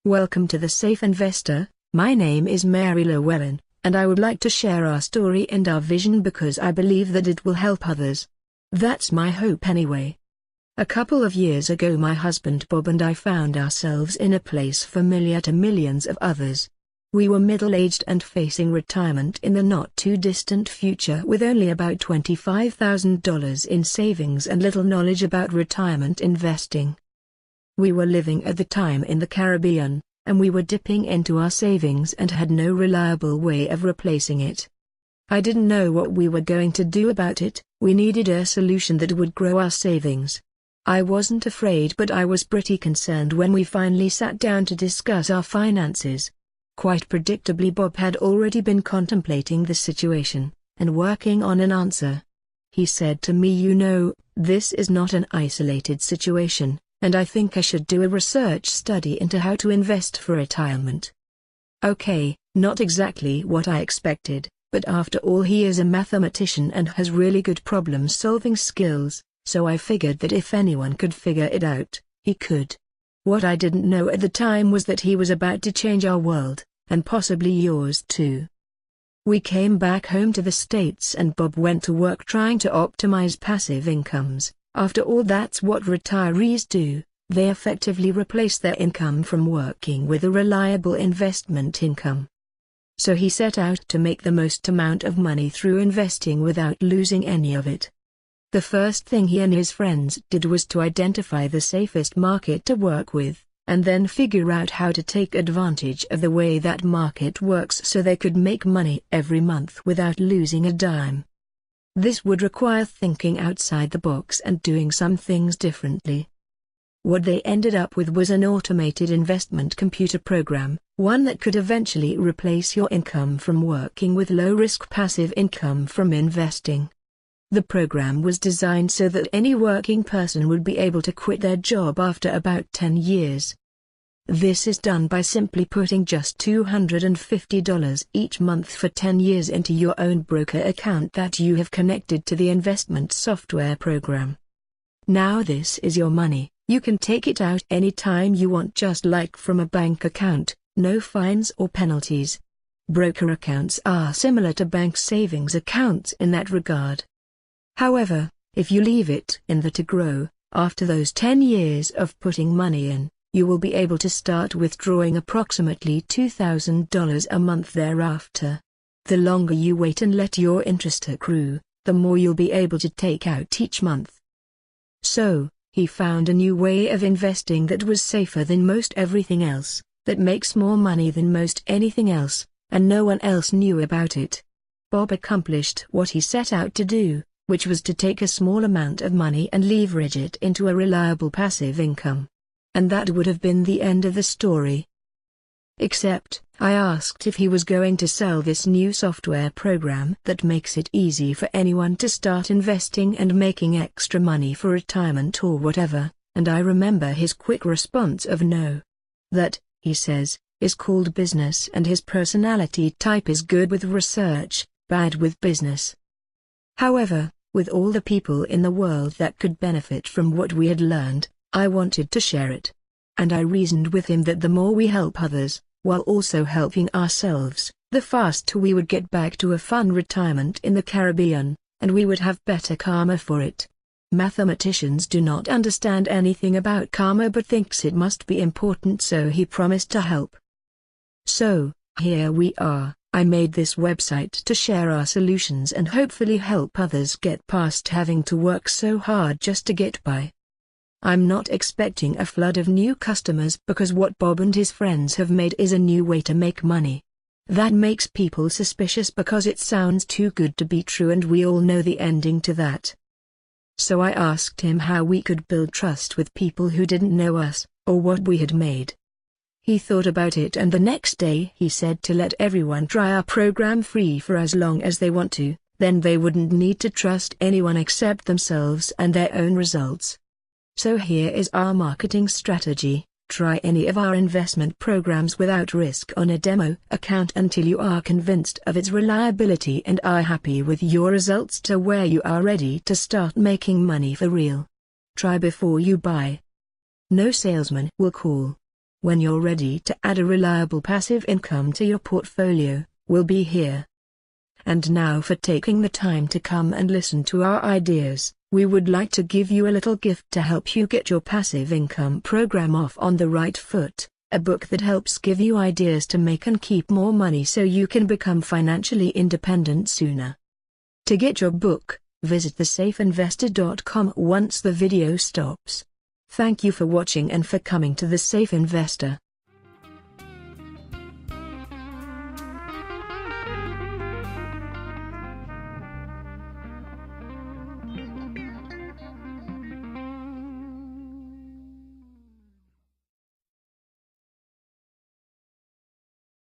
Welcome to The Safe Investor. My name is Mary Llewellyn, and I would like to share our story and our vision because I believe that it will help others. That's my hope anyway. A couple of years ago my husband Bob and I found ourselves in a place familiar to millions of others. We were middle-aged and facing retirement in the not-too-distant future with only about $25,000 in savings and little knowledge about retirement investing. We were living at the time in the Caribbean, and we were dipping into our savings and had no reliable way of replacing it. I didn't know what we were going to do about it. We needed a solution that would grow our savings. I wasn't afraid, but I was pretty concerned when we finally sat down to discuss our finances. Quite predictably, Bob had already been contemplating the situation and working on an answer. He said to me, "You know, this is not an isolated situation, and I think I should do a research study into how to invest for retirement." Okay, not exactly what I expected, but after all he is a mathematician and has really good problem-solving skills, so I figured that if anyone could figure it out, he could. What I didn't know at the time was that he was about to change our world, and possibly yours too. We came back home to the States and Bob went to work trying to optimize passive incomes. After all, that's what retirees do. They effectively replace their income from working with a reliable investment income. So he set out to make the most amount of money through investing without losing any of it. The first thing he and his friends did was to identify the safest market to work with, and then figure out how to take advantage of the way that market works so they could make money every month without losing a dime. This would require thinking outside the box and doing some things differently. What they ended up with was an automated investment computer program, one that could eventually replace your income from working with low-risk passive income from investing. The program was designed so that any working person would be able to quit their job after about 10 years. This is done by simply putting just $250 each month for 10 years into your own broker account that you have connected to the investment software program. Now this is your money. You can take it out anytime you want, just like from a bank account, no fines or penalties. Broker accounts are similar to bank savings accounts in that regard. However, if you leave it in there to grow, after those 10 years of putting money in, you will be able to start withdrawing approximately $2,000 a month thereafter. The longer you wait and let your interest accrue, the more you'll be able to take out each month. So, he found a new way of investing that was safer than most everything else, that makes more money than most anything else, and no one else knew about it. Bob accomplished what he set out to do, which was to take a small amount of money and leverage it into a reliable passive income. And that would have been the end of the story. Except, I asked if he was going to sell this new software program that makes it easy for anyone to start investing and making extra money for retirement or whatever, and I remember his quick response of no. That, he says, is called business, and his personality type is good with research, bad with business. However, with all the people in the world that could benefit from what we had learned, I wanted to share it. And I reasoned with him that the more we help others, while also helping ourselves, the faster we would get back to a fun retirement in the Caribbean, and we would have better karma for it. Mathematicians do not understand anything about karma but thinks it must be important, so he promised to help. So, here we are. I made this website to share our solutions and hopefully help others get past having to work so hard just to get by. I'm not expecting a flood of new customers because what Bob and his friends have made is a new way to make money. That makes people suspicious because it sounds too good to be true, and we all know the ending to that. So I asked him how we could build trust with people who didn't know us, or what we had made. He thought about it, and the next day he said to let everyone try our program free for as long as they want to, then they wouldn't need to trust anyone except themselves and their own results. So here is our marketing strategy: try any of our investment programs without risk on a demo account until you are convinced of its reliability and are happy with your results to where you are ready to start making money for real. Try before you buy. No salesman will call. When you're ready to add a reliable passive income to your portfolio, we'll be here. And now for taking the time to come and listen to our ideas, we would like to give you a little gift to help you get your passive income program off on the right foot, a book that helps give you ideas to make and keep more money so you can become financially independent sooner. To get your book, visit thesafeinvestor.com once the video stops. Thank you for watching and for coming to The Safe Investor.